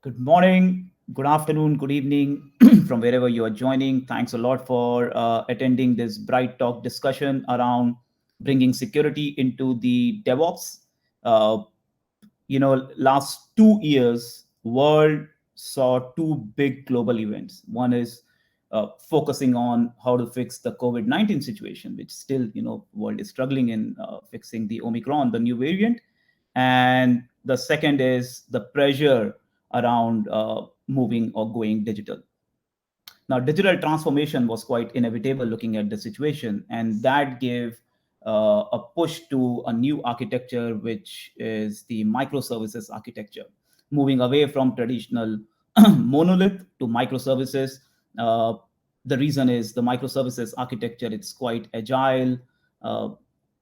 Good morning, good afternoon, good evening from wherever you are joining. Thanks a lot for attending this Bright Talk discussion around bringing security into the DevOps. Uh, last 2 years, world saw two big global events. One is focusing on how to fix the COVID-19 situation, which still, world is struggling in fixing the Omicron, the new variant. And the second is the pressure around moving or going digital. Now, digital transformation was quite inevitable looking at the situation, and that gave a push to a new architecture, which is the microservices architecture, moving away from traditional monolith to microservices. Uh, the reason is the microservices architecture, it's quite agile, uh,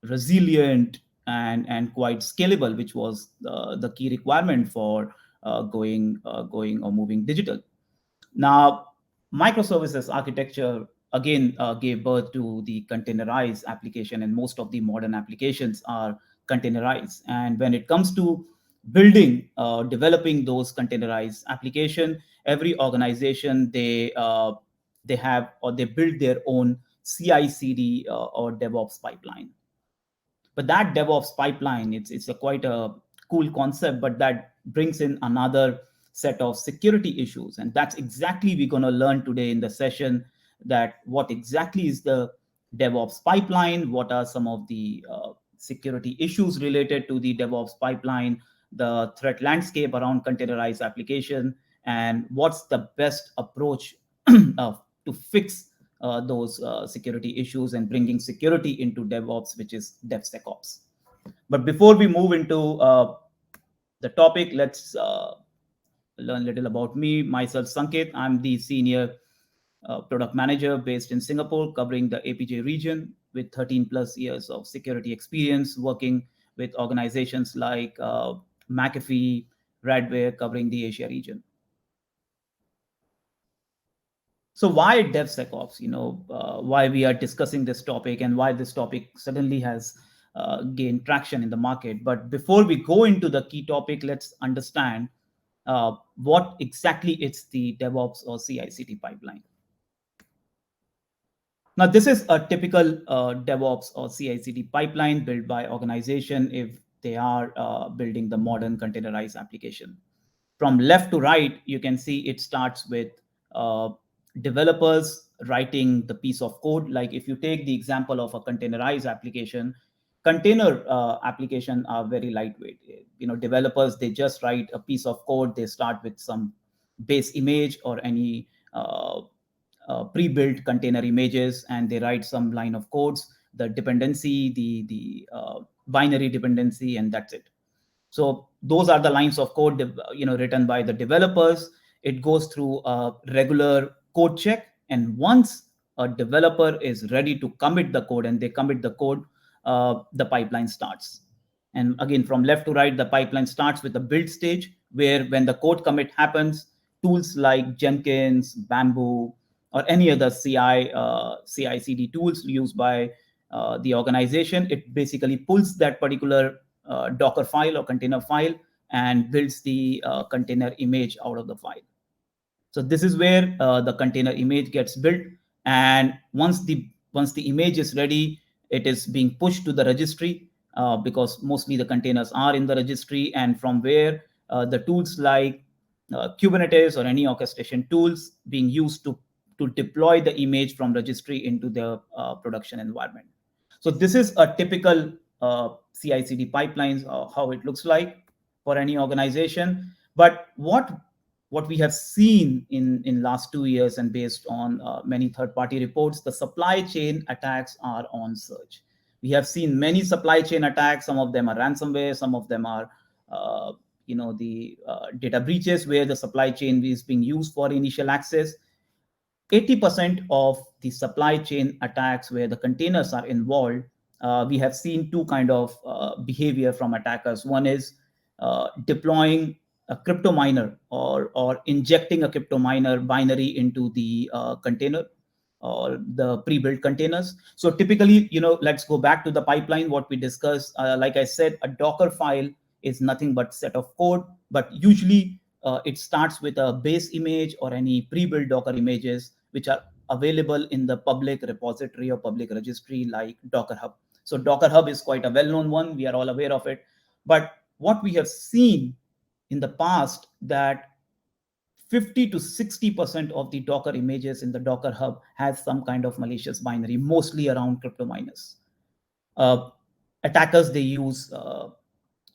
resilient, and quite scalable, which was the key requirement for going or moving digital. Now, microservices architecture again gave birth to the containerized application, and most of the modern applications are containerized. And when it comes to building, developing those containerized application, every organization they have or they build their own CI/CD or DevOps pipeline. But that DevOps pipeline, it's a quite a cool concept, but that brings in another set of security issues. And that's exactly we're going to learn today in the session, that what exactly is the DevOps pipeline, what are some of the security issues related to the DevOps pipeline, the threat landscape around containerized application, and what's the best approach to fix those security issues and bringing security into DevOps, which is DevSecops. But before we move into the topic, let's learn a little about me. Myself, Sanket. I'm the senior product manager based in Singapore, covering the APJ region with 13 plus years of security experience, working with organizations like McAfee, Radware, covering the Asia region. So why DevSecOps? Why we are discussing this topic and why this topic suddenly has gained traction in the market. But before we go into the key topic, let's understand what exactly is the DevOps or CI/CD pipeline. Now, this is a typical DevOps or CI/CD pipeline built by organization if they are building the modern containerized application. From left to right, you can see it starts with uh, developers writing the piece of code. Like if you take the example of a containerized application, container application are very lightweight. Developers, they just write a piece of code. They start with some base image or any pre-built container images, and they write some line of codes, the dependency, the binary dependency, and that's it. So those are the lines of code written by the developers. It goes through a regular code check, and once a developer is ready to commit the code and they commit the code, the pipeline starts. And again, from left to right, the pipeline starts with the build stage, where when the code commit happens, tools like Jenkins, Bamboo, or any other CI/CD tools used by the organization, it basically pulls that particular Docker file or container file and builds the container image out of the file. So this is where the container image gets built, and once the image is ready, it is being pushed to the registry, because mostly the containers are in the registry, and from where the tools like Kubernetes or any orchestration tools being used to deploy the image from registry into the production environment. So this is a typical CI/CD pipelines, how it looks like for any organization. But what we have seen in last 2 years, and based on many third-party reports, the supply chain attacks are on surge. We have seen many supply chain attacks. Some of them are ransomware. Some of them are the data breaches where the supply chain is being used for initial access. 80% of the supply chain attacks where the containers are involved, we have seen two kind of behavior from attackers. One is deploying a crypto miner or injecting a crypto miner binary into the container or the pre-built containers. So typically, let's go back to the pipeline, what we discussed. Like I said, a Docker file is nothing but set of code, but usually it starts with a base image or any pre-built Docker images which are available in the public repository or public registry like Docker Hub. So Docker Hub is quite a well-known one. We are all aware of it. But what we have seen in the past that 50 to 60% of the Docker images in the Docker Hub has some kind of malicious binary, mostly around crypto miners. Attackers, they use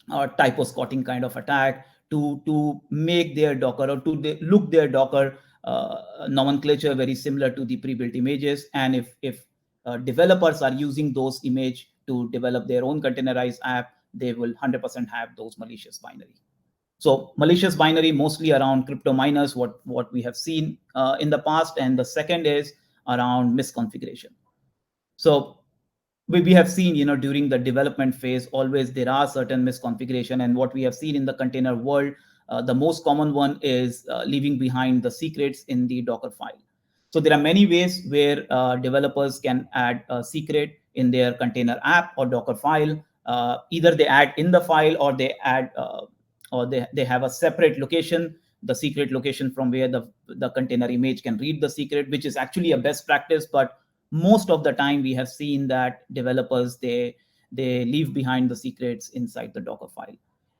typo squatting kind of attack to make their Docker or to look their Docker nomenclature very similar to the pre-built images. And if developers are using those image to develop their own containerized app, they will 100% have those malicious binary. So malicious binary mostly around crypto miners, what we have seen in the past. And the second is around misconfiguration. So we have seen, during the development phase, always there are certain misconfiguration. And what we have seen in the container world, the most common one is leaving behind the secrets in the Docker file. So there are many ways where developers can add a secret in their container app or Docker file. Either they add in the file or they add or they have a separate location, the secret location from where the container image can read the secret, which is actually a best practice. But most of the time we have seen that developers, they leave behind the secrets inside the Docker file.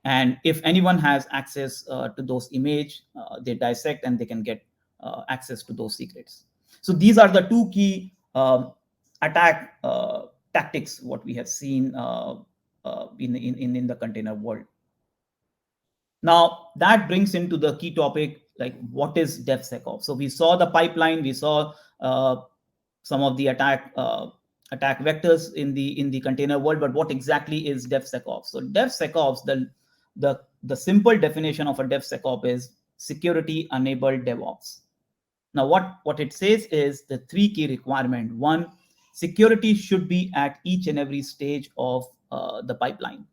And if anyone has access to those image, they dissect and they can get access to those secrets. So these are the two key attack tactics what we have seen in the container world. Now that brings into the key topic, like what is DevSecops. So we saw the pipeline, we saw some of the attack vectors in the container world, but what exactly is DevSecops? So DevSecops, the simple definition of a DevSecop is security enabled DevOps. Now what it says is the three key requirement. One, security should be at each and every stage of the pipeline,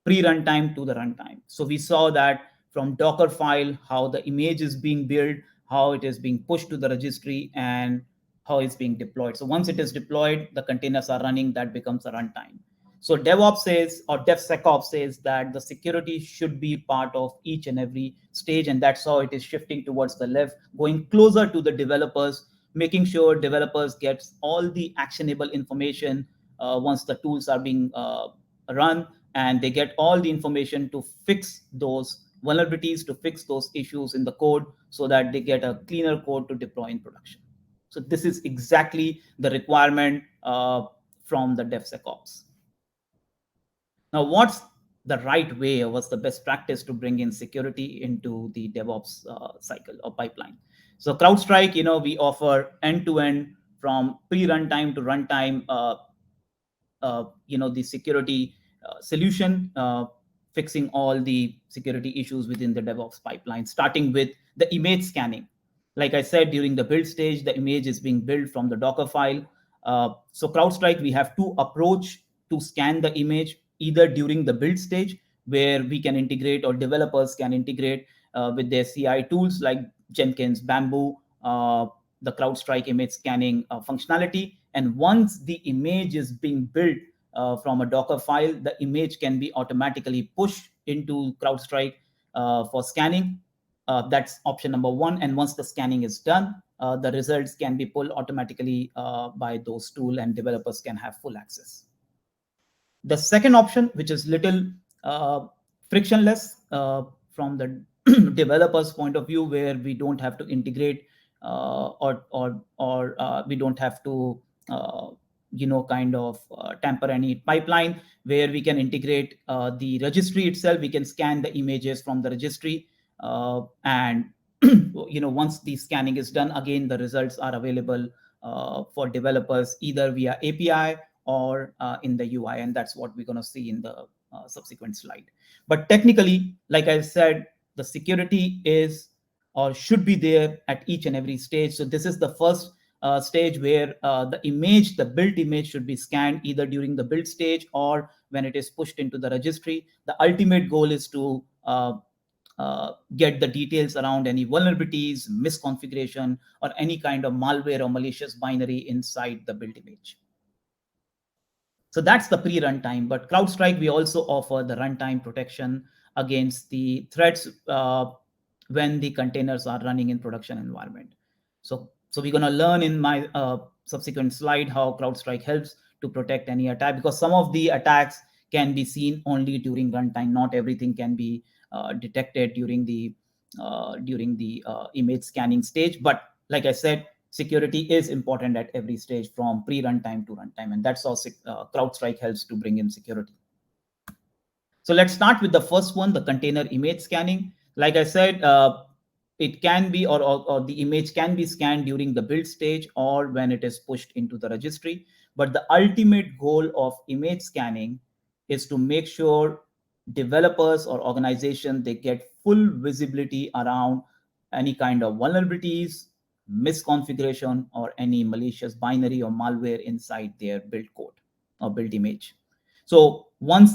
pre-runtime to the runtime. So we saw that from Docker file, how the image is being built, how it is being pushed to the registry, and how it's being deployed. So once it is deployed, the containers are running, that becomes a runtime. So DevOps says, or DevSecops says, that the security should be part of each and every stage, and that's how it is shifting towards the left, going closer to the developers, making sure developers get all the actionable information once the tools are being run, and they get all the information to fix those vulnerabilities, to fix those issues in the code, so that they get a cleaner code to deploy in production. So this is exactly the requirement from the DevSecops. Now, what's the right way, or what's the best practice to bring in security into the DevOps cycle or pipeline? So Crowdstrike, we offer end-to-end from pre-runtime to runtime, the security solution, fixing all the security issues within the DevOps pipeline, starting with the image scanning. Like I said, during the build stage, the image is being built from the Docker file. So Crowdstrike, we have two approach to scan the image, either during the build stage, where we can integrate, or developers can integrate with their CI tools like Jenkins, Bamboo, the Crowdstrike image scanning functionality. And once the image is being built from a Docker file, the image can be automatically pushed into Crowdstrike for scanning. That's option number one. And once the scanning is done, the results can be pulled automatically by those tools, and developers can have full access. The second option, which is little frictionless from the developer's point of view, where we don't have to integrate or we don't have to tamper any pipeline, where we can integrate the registry itself. We can scan the images from the registry, and once the scanning is done, again the results are available for developers either via API or in the UI, and that's what we're going to see in the subsequent slide. But technically, like I said, the security is or should be there at each and every stage. So this is the first stage where the built image should be scanned either during the build stage or when it is pushed into the registry. The ultimate goal is to get the details around any vulnerabilities, misconfiguration, or any kind of malware or malicious binary inside the built image. So that's the pre-runtime. But Crowdstrike, we also offer the runtime protection against the threats when the containers are running in production environment. So we're going to learn in my subsequent slide how CrowdStrike helps to protect any attack, because some of the attacks can be seen only during runtime. Not everything can be detected during the image scanning stage. But like I said, security is important at every stage from pre-runtime to runtime, and that's how CrowdStrike helps to bring in security. So let's start with the first one, the container image scanning. Like I said, it can be, or the image can be scanned during the build stage or when it is pushed into the registry. But the ultimate goal of image scanning is to make sure developers or organization, they get full visibility around any kind of vulnerabilities, misconfiguration, or any malicious binary or malware inside their build code or build image. So once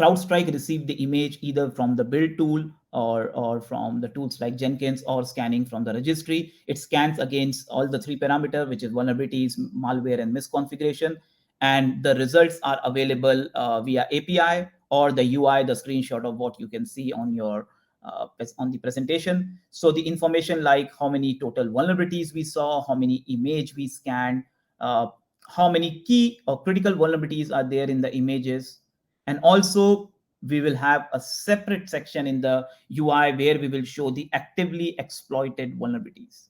CrowdStrike received the image either from the build tool or from the tools like Jenkins or scanning from the registry. It scans against all the three parameters, which is vulnerabilities, malware, and misconfiguration. And the results are available via API or the UI, the screenshot of what you can see on your on the presentation. So the information like how many total vulnerabilities we saw, how many image we scanned, uh, how many key or critical vulnerabilities are there in the images, and also we will have a separate section in the UI where we will show the actively exploited vulnerabilities.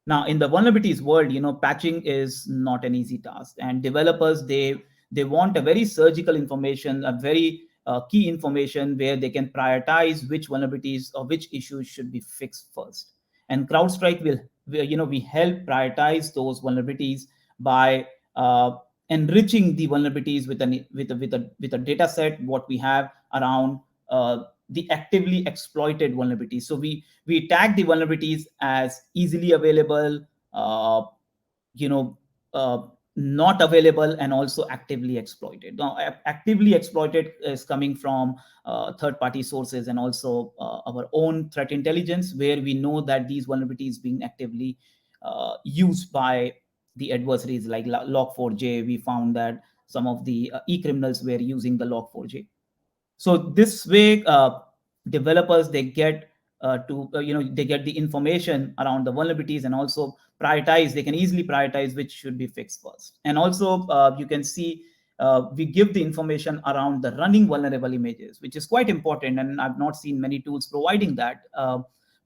Now in the vulnerabilities world, patching is not an easy task, and developers, they want a very surgical information, a very key information where they can prioritize which vulnerabilities or which issues should be fixed first. And CrowdStrike we help prioritize those vulnerabilities by enriching the vulnerabilities with a data set what we have around the actively exploited vulnerabilities. So we tag the vulnerabilities as easily available, uh, you know, uh, not available, and also actively exploited. Now, actively exploited is coming from third-party sources and also our own threat intelligence, where we know that these vulnerabilities being actively used by the adversaries like Log4j. We found that some of the e-criminals were using the Log4j. So this way, developers, they get they get the information around the vulnerabilities, and also prioritize. They can easily prioritize which should be fixed first. And also you can see we give the information around the running vulnerable images, which is quite important, and I've not seen many tools providing that,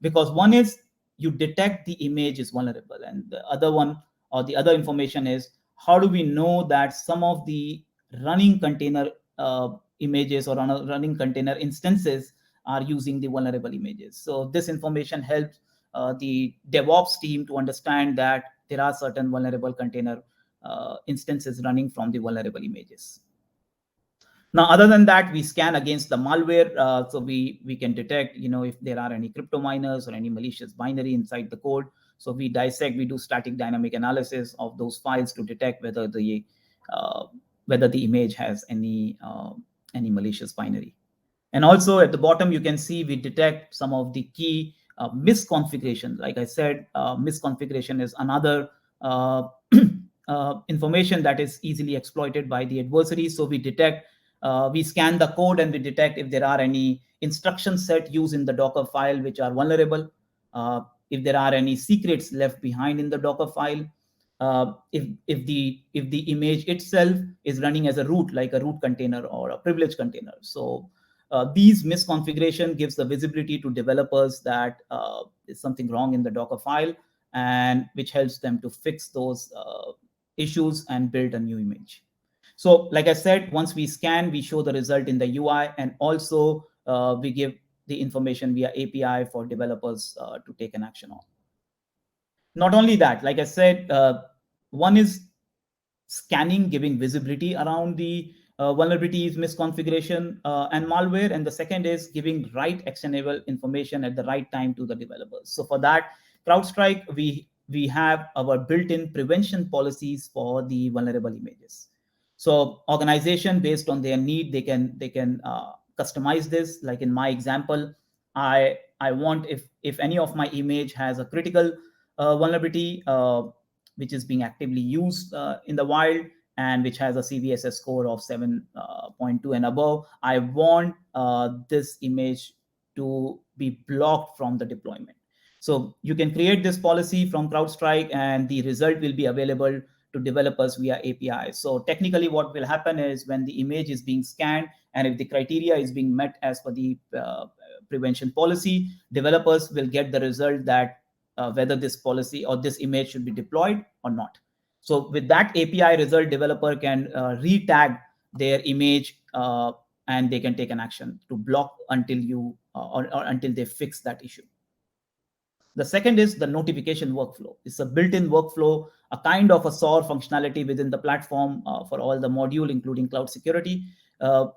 because one is you detect the image is vulnerable, and the other one, or the other information, is how do we know that some of the running container images or running container instances are using the vulnerable images. So this information helps the DevOps team to understand that there are certain vulnerable container instances running from the vulnerable images. Now, other than that, we scan against the malware. So we can detect, if there are any crypto miners or any malicious binary inside the code. So we dissect, we do static dynamic analysis of those files to detect uh, whether the image has any malicious binary. And also at the bottom, you can see we detect some of the key misconfiguration. Like I said, misconfiguration is another uh, information that is easily exploited by the adversary. So we scan the code and we detect if there are any instruction set used in the Docker file which are vulnerable, if there are any secrets left behind in the Docker file, if the image itself is running as a root, like a root container or a privileged container. So these misconfiguration gives the visibility to developers that is something wrong in the Docker file, and which helps them to fix those issues and build a new image. So like I said, once we scan, we show the result in the UI, and also we give the information via API for developers to take an action on. Not only that, like I said, one is scanning, giving visibility around the vulnerabilities, misconfiguration, and malware. And the second is giving right actionable information at the right time to the developers. So for that, CrowdStrike, we have our built-in prevention policies for the vulnerable images. So organization, based on their need, they can customize this. Like in my example, I want, if any of my image has a critical vulnerability which is being actively used in the wild, and which has a CVSS score of 7.2 and above, I want this image to be blocked from the deployment. So you can create this policy from CrowdStrike, and the result will be available to developers via API. So technically what will happen is when the image is being scanned, and if the criteria is being met as per the prevention policy, developers will get the result that whether this policy or this image should be deployed or not. So with that API result, developer can re-tag their image, and they can take an action to block until you or until they fix that issue. The second is the notification workflow. It's a built-in workflow, a kind of a SOAR functionality within the platform for all the module, including cloud security,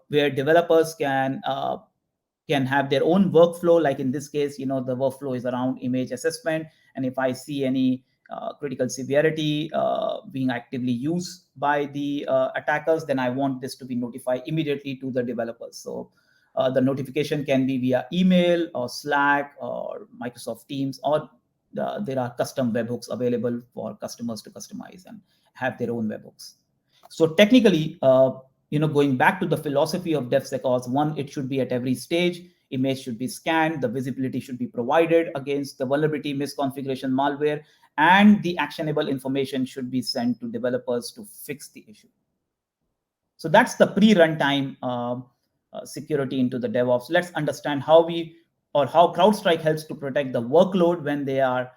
where developers can have their own workflow. Like in this case, the workflow is around image assessment, and if I see any critical severity being actively used by the attackers, then I want this to be notified immediately to the developers. So the notification can be via email or Slack or Microsoft Teams, or there are custom webhooks available for customers to customize and have their own webhooks. So technically, going back to the philosophy of DevSecops, one, it should be at every stage. Image should be scanned, the visibility should be provided against the vulnerability, misconfiguration, malware, and the actionable information should be sent to developers to fix the issue. So that's the pre-runtime security into the DevOps. Let's understand how CrowdStrike helps to protect the workload when they are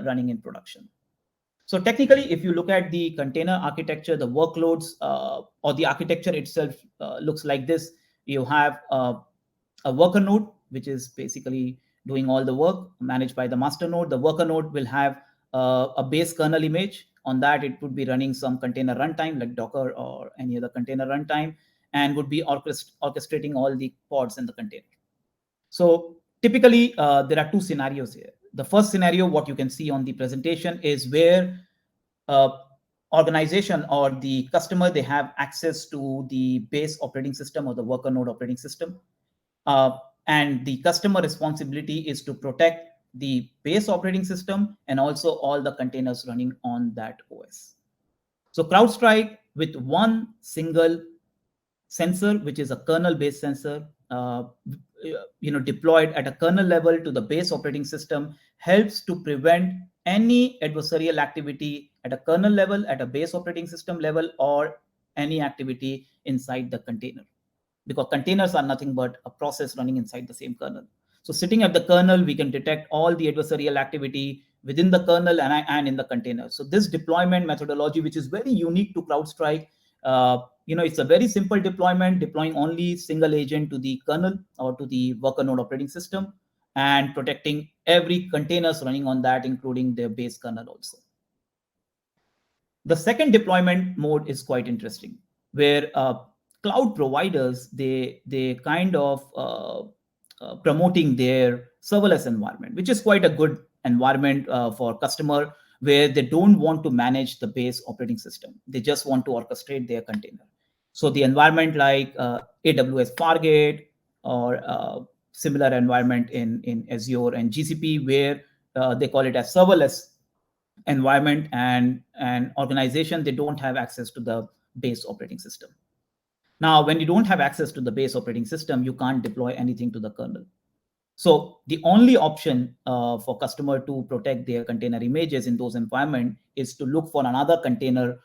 running in production. So technically, if you look at the container architecture, the workloads or the architecture itself looks like this. You have a worker node, which is basically doing all the work managed by the master node. The worker node will have a base kernel image. On that, it would be running some container runtime like Docker or any other container runtime, and would be orchestrating all the pods in the container. So typically, there are two scenarios here. The first scenario, what you can see on the presentation, is where organization or the customer, they have access to the base operating system or the worker node operating system. And the customer responsibility is to protect the base operating system and also all the containers running on that OS. So CrowdStrike, with one single sensor, which is a kernel-based sensor, deployed at a kernel level to the base operating system, helps to prevent any adversarial activity at a kernel level, at a base operating system level, or any activity inside the container. Because containers are nothing but a process running inside the same kernel. So sitting at the kernel, we can detect all the adversarial activity within the kernel and in the container. So this deployment methodology, which is very unique to CrowdStrike, it's a very simple deployment, deploying only single agent to the kernel or to the worker node operating system, and protecting every containers running on that, including their base kernel also. The second deployment mode is quite interesting, where cloud providers, they kind of promoting their serverless environment, which is quite a good environment for customer, where they don't want to manage the base operating system. They just want to orchestrate their container. So the environment like AWS Fargate or similar environment in Azure and GCP, where they call it as serverless environment, and organization, they don't have access to the base operating system. Now, when you don't have access to the base operating system, you can't deploy anything to the kernel. So the only option for customer to protect their container images in those environments is to look for another container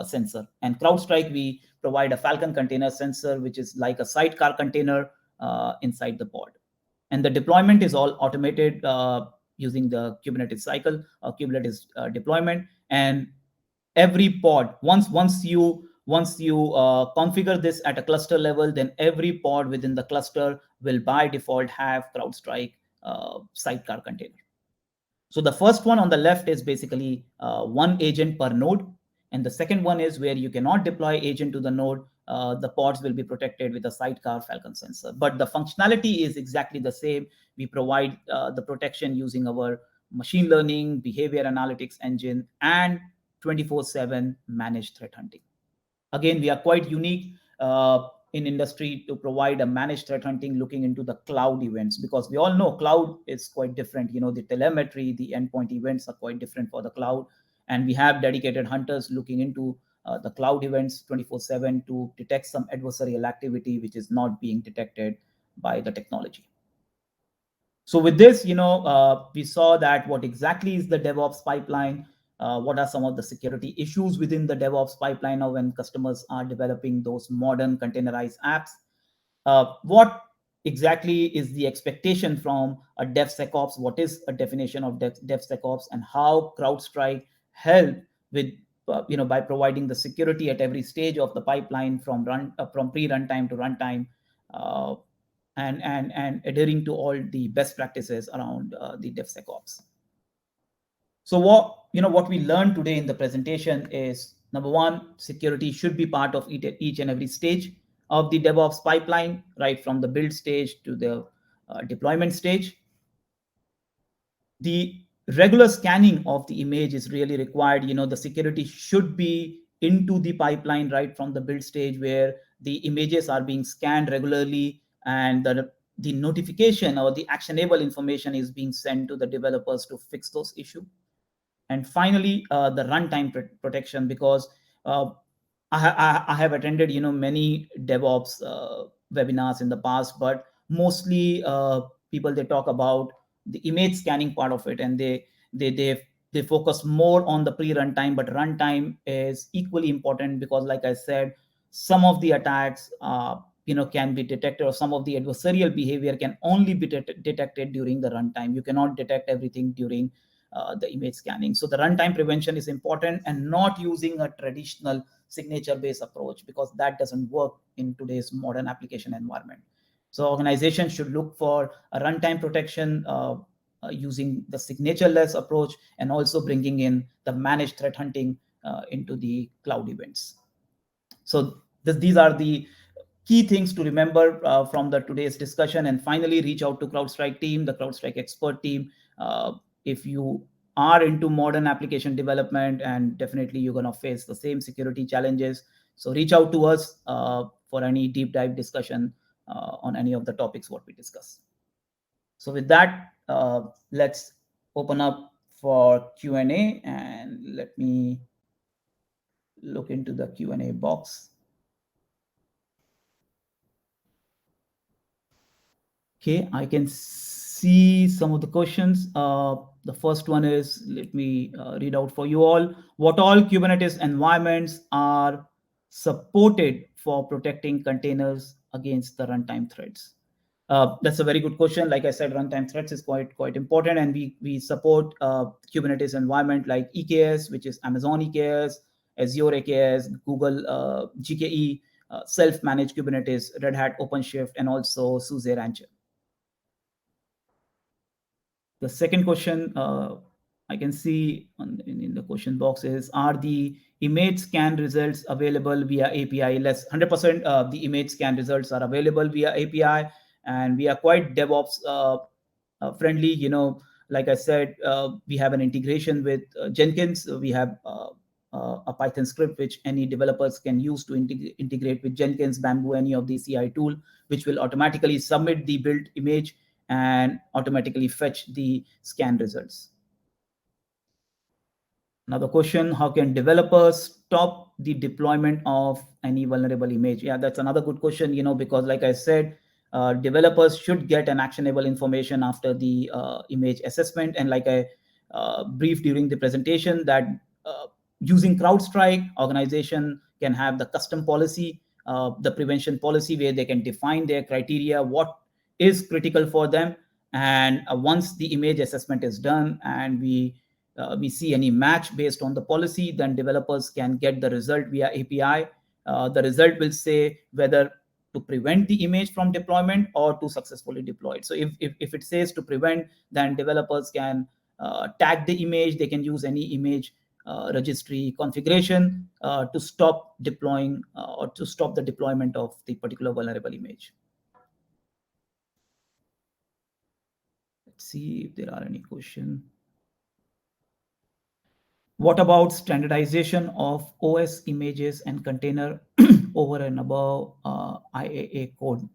sensor. And CrowdStrike, we provide a Falcon container sensor, which is like a sidecar container inside the pod. And the deployment is all automated using the Kubernetes cycle or Kubernetes deployment. And every pod, once you configure this at a cluster level, then every pod within the cluster will by default have CrowdStrike sidecar container. So the first one on the left is basically one agent per node. And the second one is where you cannot deploy agent to the node. The pods will be protected with a sidecar Falcon sensor. But the functionality is exactly the same. We provide the protection using our machine learning, behavior analytics engine, and 24/7 managed threat hunting. Again, we are quite unique in industry to provide a managed threat hunting looking into the cloud events, because we all know cloud is quite different. The telemetry, the endpoint events are quite different for the cloud. And we have dedicated hunters looking into the cloud events 24/7 to detect some adversarial activity which is not being detected by the technology. So with this, we saw that what exactly is the DevOps pipeline, what are some of the security issues within the DevOps pipeline now when customers are developing those modern containerized apps. What exactly is the expectation from a DevSecops? What is a definition of DevSecops, and how CrowdStrike help with by providing the security at every stage of the pipeline from pre-runtime to runtime, uh, and adhering to all the best practices around the DevSecops. So what we learned today in the presentation is, number one, security should be part of each and every stage of the DevOps pipeline, right from the build stage to the deployment stage. The regular scanning of the image is really required. The security should be into the pipeline right from the build stage, where the images are being scanned regularly, and the notification or the actionable information is being sent to the developers to fix those issues. And finally, the runtime protection, because uh, I have attended many DevOps webinars in the past, but mostly people, they talk about the image scanning part of it, and they they they focus more on the pre-runtime, but runtime is equally important, because like I said, some of the attacks can be detected, or some of the adversarial behavior can only be detected during the runtime. You cannot detect everything during the image scanning. So the runtime prevention is important, and not using a traditional signature based approach, because that doesn't work in today's modern application environment. So organizations should look for a runtime protection using the signature less approach, and also bringing in the managed threat hunting into the cloud events. So these are the key things to remember from the today's discussion. And finally, reach out to CrowdStrike team, the CrowdStrike expert team, if you are into modern application development, and definitely you're going to face the same security challenges. So reach out to us for any deep dive discussion on any of the topics what we discuss. So with that, let's open up for Q&A, and let me look into the Q&A box. Okay, I can see some of the questions. The first one is, let me read out for you all. What all Kubernetes environments are supported for protecting containers against the runtime threats? That's a very good question. Like I said, runtime threats is quite important, and we support Kubernetes environment like EKS, which is Amazon EKS, Azure AKS, Google GKE, self-managed Kubernetes, Red Hat OpenShift, and also SUSE Rancher. The second question I can see in the question box is, are the image scan results available via API? Less 100% the image scan results are available via API, and we are quite DevOps friendly. Like I said, we have an integration with Jenkins. We have a Python script which any developers can use to integrate with Jenkins, Bamboo, any of the CI tool, which will automatically submit the built image and automatically fetch the scan results. Another question, how can developers stop the deployment of any vulnerable image? Yeah, that's another good question, because like I said, developers should get an actionable information after the image assessment. And like I briefed during the presentation, that using CrowdStrike, organization can have the custom policy, the prevention policy, where they can define their criteria, what is critical for them. And once the image assessment is done, and we see any match based on the policy, then developers can get the result via API. The result will say whether to prevent the image from deployment or to successfully deploy it. So if it says to prevent, then developers can tag the image. They can use any image registry configuration to stop deploying or to stop the deployment of the particular vulnerable image. Let's see if there are any questions. What about standardization of OS images and container over and above IAA code?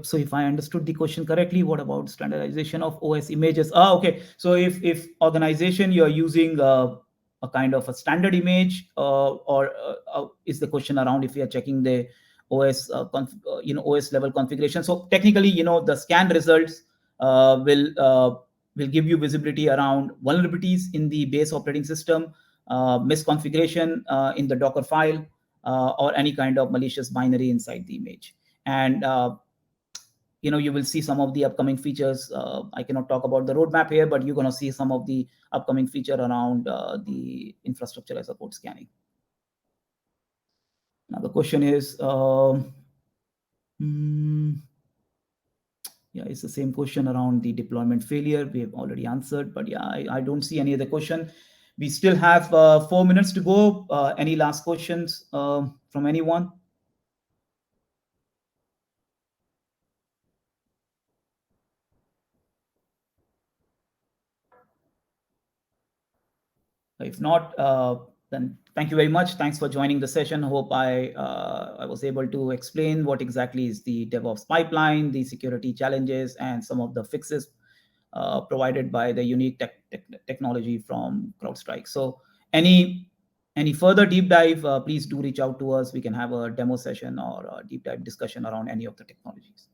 So if I understood the question correctly, what about standardization of OS images? Okay. So if organization you're using a kind of a standard image, or is the question around if you are checking the OS OS level configuration. So technically, the scan results will give you visibility around vulnerabilities in the base operating system, misconfiguration in the Docker file, or any kind of malicious binary inside the image. And you will see some of the upcoming features. I cannot talk about the roadmap here, but you're going to see some of the upcoming feature around the infrastructure as a code scanning. Now the question is, yeah, it's the same question around the deployment failure. We have already answered, but yeah, I don't see any other question. We still have 4 minutes to go. Any last questions from anyone? If not, then thank you very much. Thanks for joining the session. Hope I was able to explain what exactly is the DevOps pipeline, the security challenges, and some of the fixes provided by the unique technology from Crowdstrike. So any further deep dive, please do reach out to us. We can have a demo session or a deep dive discussion around any of the technologies.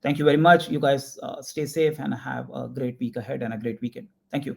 Thank you very much. You guys stay safe and have a great week ahead and a great weekend. Thank you.